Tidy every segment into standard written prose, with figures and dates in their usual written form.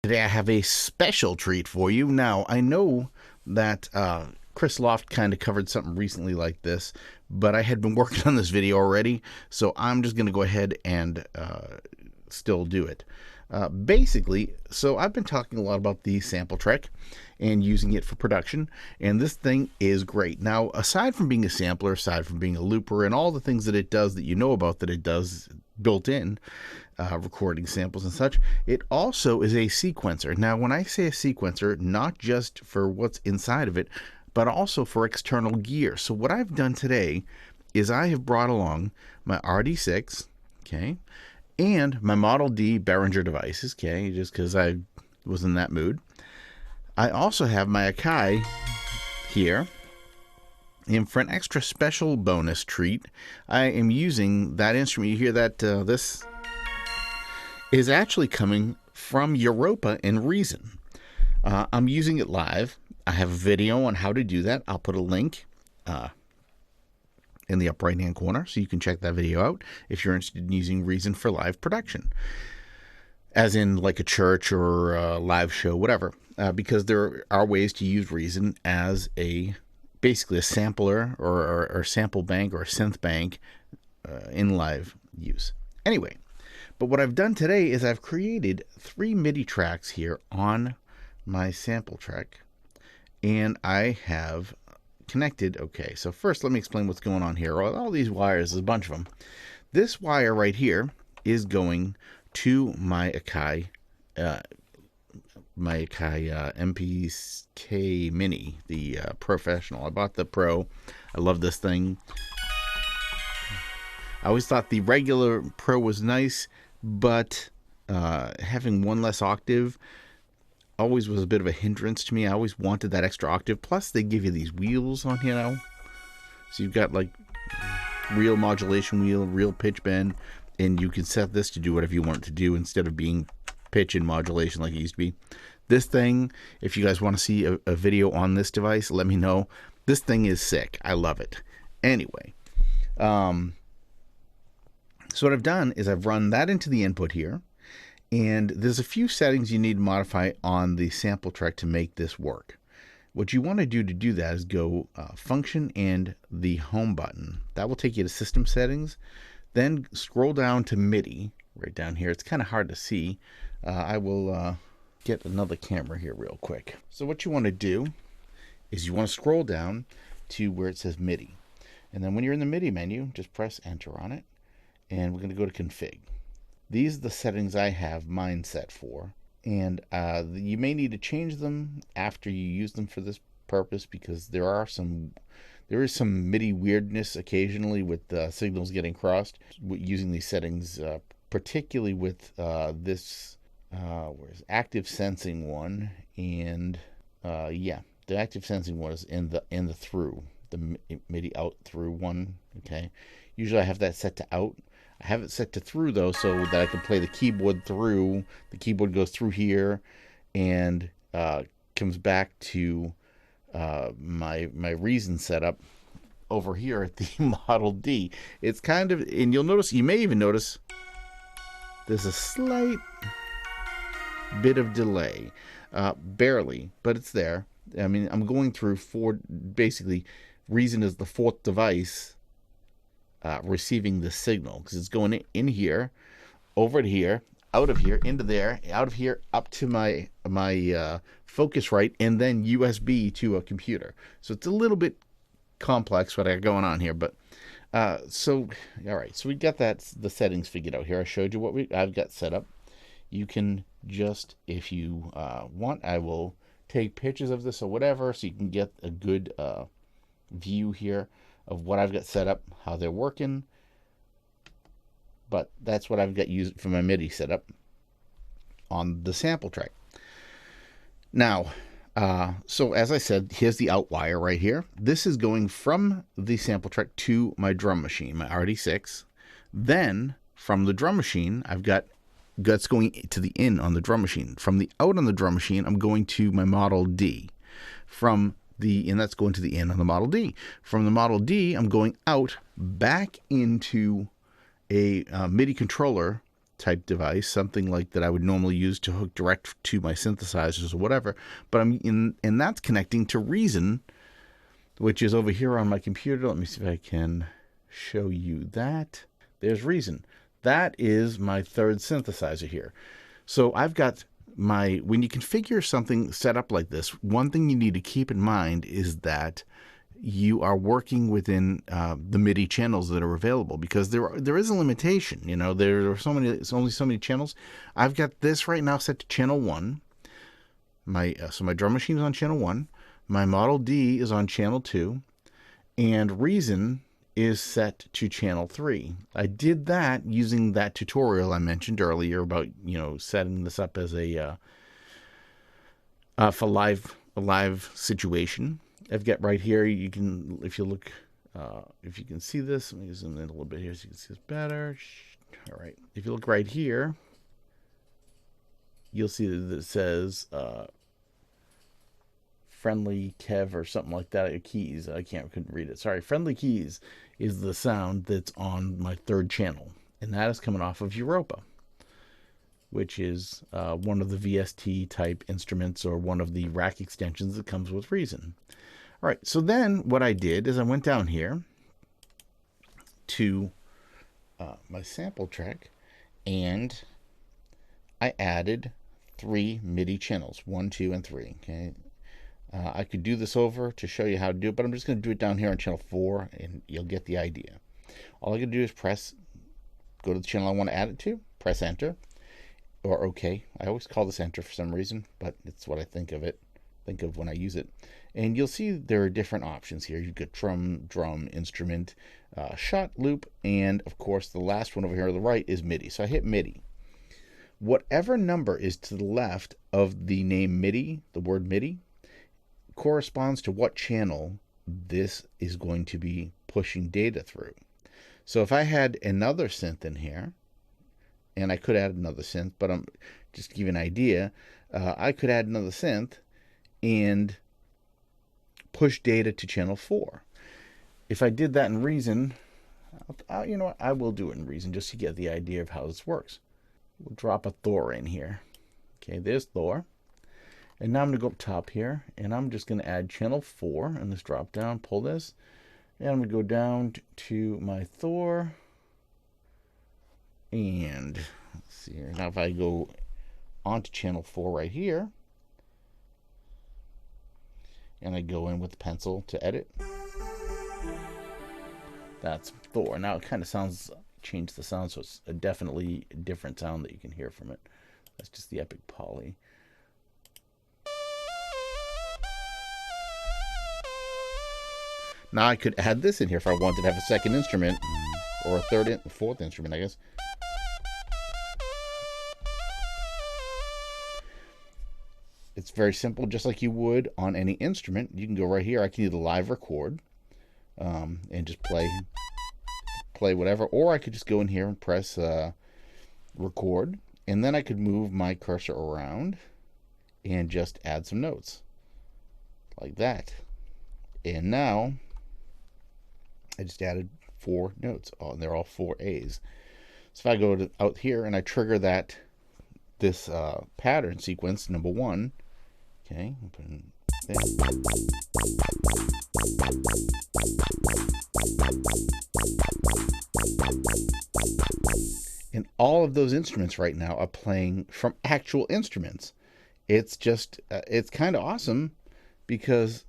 Today I have a special treat for you. Now, I know that Chris Loft kind of covered something recently like this, but I had been working on this video already, so I'm just going to go ahead and still do it. Basically, so I've been talking a lot about the SMPLTrek and using it for production, and this thing is great. Now, aside from being a sampler, aside from being a looper, and all the things that it does that you know about that it does built in, recording samples and such, it also is a sequencer. Now, when I say a sequencer, not just for what's inside of it, but also for external gear. So what I've done today is I have brought along my RD6, okay, and my Model D Behringer devices, okay, just because I was in that mood. I also have my Akai here. And for an extra special bonus treat, I am using that instrument. You hear that this is actually coming from Europa and Reason. I'm using it live. I have a video on how to do that. I'll put a link in the upper right hand corner so you can check that video out if you're interested in using Reason for live production, as in like a church or a live show, whatever, because there are ways to use Reason as basically a sampler or sample bank or a synth bank in live use. Anyway, but what I've done today is I've created 3 MIDI tracks here on my SMPLTrek, and I have connected. Okay, so first let me explain what's going on here. All these wires, there's a bunch of them. This wire right here is going to my Akai MPK Mini, the Professional. I bought the Pro. I love this thing. I always thought the regular Pro was nice, but having one less octave always was a bit of a hindrance to me. I always wanted that extra octave. Plus, they give you these wheels on here now. So you've got like real modulation wheel, real pitch bend, and you can set this to do whatever you want it to do instead of being pitch and modulation like it used to be. This thing, if you guys want to see a video on this device, let me know. This thing is sick. I love it. Anyway, so what I've done is I've run that into the input here, and there's a few settings you need to modify on the SMPLTrek to make this work. What you want to do that is go function and the home button. That will take you to system settings. Then scroll down to MIDI right down here. It's kind of hard to see. I will get another camera here real quick. So what you want to do is you want to scroll down to where it says MIDI. And then when you're in the MIDI menu, just press enter on it. And we're going to go to config. These are the settings I have mine set for. And you may need to change them after you use them for this purpose, because there is some MIDI weirdness occasionally with signals getting crossed using these settings, particularly with this where's active sensing one, and yeah, the active sensing one is in the through, the MIDI out through one. Okay, usually I have that set to out. I have it set to through though, so that I can play the keyboard through. The keyboard goes through here and comes back to my Reason setup over here at the Model D. It's kind of, and you may even notice there's a slight bit of delay, barely, but it's there. I mean, I'm going through basically Reason is the 4th device receiving the signal, because it's going in here, over to here, out of here, into there, out of here, up to my Focusrite, and then USB to a computer. So it's a little bit complex what I got going on here, but so all right, so we got the settings figured out here. I showed you what I've got set up. You can just, if you want, I will take pictures of this or whatever, so you can get a good view here of what I've got set up, how they're working. But that's what I've got used for my MIDI setup on the SMPLTrek. Now, so as I said, here's the out wire right here. This is going from the SMPLTrek to my drum machine, my RD6. Then from the drum machine, I've got that's going to the in on the drum machine. From the out on the drum machine, I'm going to my Model D. And that's going to the in on the Model D. From the Model D, I'm going out back into a MIDI controller type device, something like that I would normally use to hook direct to my synthesizers or whatever. But and that's connecting to Reason, which is over here on my computer. Let me see if I can show you that. There's Reason. That is my third synthesizer here. So I've got when you configure something set up like this, one thing you need to keep in mind is that you are working within the MIDI channels that are available, because there is a limitation. You know, there are it's only so many channels. I've got this right now set to channel 1. So my drum machine is on channel 1. My Model D is on channel 2, and Reason is set to channel 3. I did that using that tutorial I mentioned earlier about, you know, setting this up as a for a live situation. I've got right here, you can, if you look, if you can see this, let me zoom in a little bit here so you can see this better. All right, if you look right here, you'll see that it says Friendly Kev or something like that. Keys, couldn't read it. Sorry, Friendly Keys is the sound that's on my third channel, and that is coming off of Europa, which is one of the VST type instruments, or one of the rack extensions that comes with Reason. All right, so then what I did is I went down here to my SMPLTrek, and I added 3 MIDI channels, 1, 2, and 3. Okay, I could do this over to show you how to do it, but I'm just going to do it down here on channel 4, and you'll get the idea. All I got to do is go to the channel I want to add it to, press enter, or OK. I always call this enter for some reason, but it's what I think of when I use it. And you'll see there are different options here. You've got drum, instrument, shot, loop, and of course the last one over here on the right is MIDI. So I hit MIDI. Whatever number is to the left of the name MIDI, the word MIDI, corresponds to what channel this is going to be pushing data through. So if I had another synth in here, and I could add another synth, but I'm just to give you an idea, I could add another synth and push data to channel 4. If I did that in Reason, you know what, I will do it in Reason just to get the idea of how this works. We'll drop a Thor in here. Okay, there's Thor. And now I'm going to go up top here, and I'm just going to add channel 4 in this drop down, pull this, and I'm going to go down to my Thor. And let's see here. Now if I go onto channel 4 right here, and I go in with the pencil to edit, that's Thor. Now it kind of sounds, change the sound, so it's a definitely different sound that you can hear from it. That's just the Epic Poly. Now I could add this in here if I wanted to have a second instrument, or a fourth instrument, I guess. It's very simple, just like you would on any instrument. You can go right here. I can either live record and just play whatever, or I could just go in here and press record, and then I could move my cursor around and just add some notes like that. And now I just added 4 notes, and they're all 4 A's. So if I go out here and I trigger this pattern sequence, number 1, okay, I'll put in there. And all of those instruments right now are playing from actual instruments. It's just, it's kind of awesome, because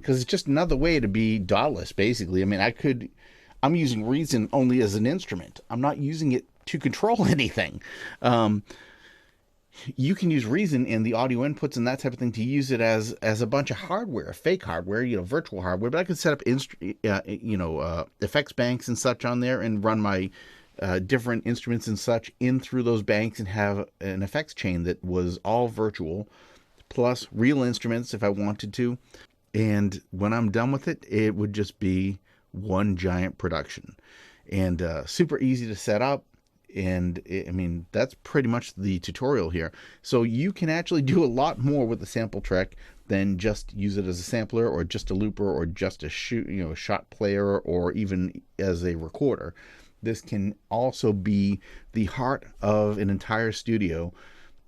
it's just another way to be DAWless, basically. I mean, I'm using Reason only as an instrument. I'm not using it to control anything. You can use Reason and the audio inputs and that type of thing to use it as a bunch of hardware, fake hardware, you know, virtual hardware. But I could set up effects banks and such on there, and run my different instruments and such in through those banks, and have an effects chain that was all virtual, plus real instruments if I wanted to. And when I'm done with it, it would just be one giant production. and super easy to set up. And I mean, that's pretty much the tutorial here. So you can actually do a lot more with the SMPLTrek than just use it as a sampler or just a looper or just a shot player or even as a recorder. This can also be the heart of an entire studio.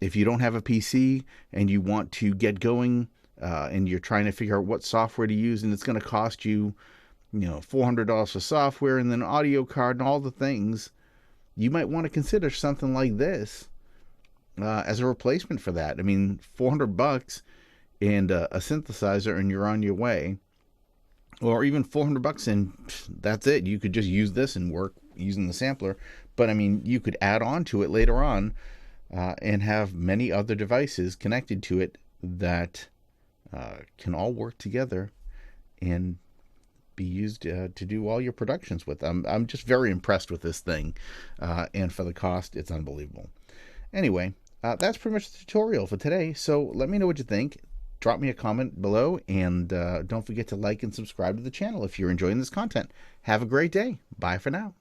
If you don't have a PC and you want to get going and you're trying to figure out what software to use, and it's going to cost you, $400 for software and then an audio card and all the things, you might want to consider something like this as a replacement for that. I mean, $400 and a synthesizer and you're on your way. Or even $400 and that's it. You could just use this and work using the sampler. But I mean, you could add on to it later on and have many other devices connected to it that can all work together and be used to do all your productions with. I'm just very impressed with this thing, and for the cost, it's unbelievable. Anyway, that's pretty much the tutorial for today. So let me know what you think. Drop me a comment below, and don't forget to like and subscribe to the channel if you're enjoying this content. Have a great day. Bye for now.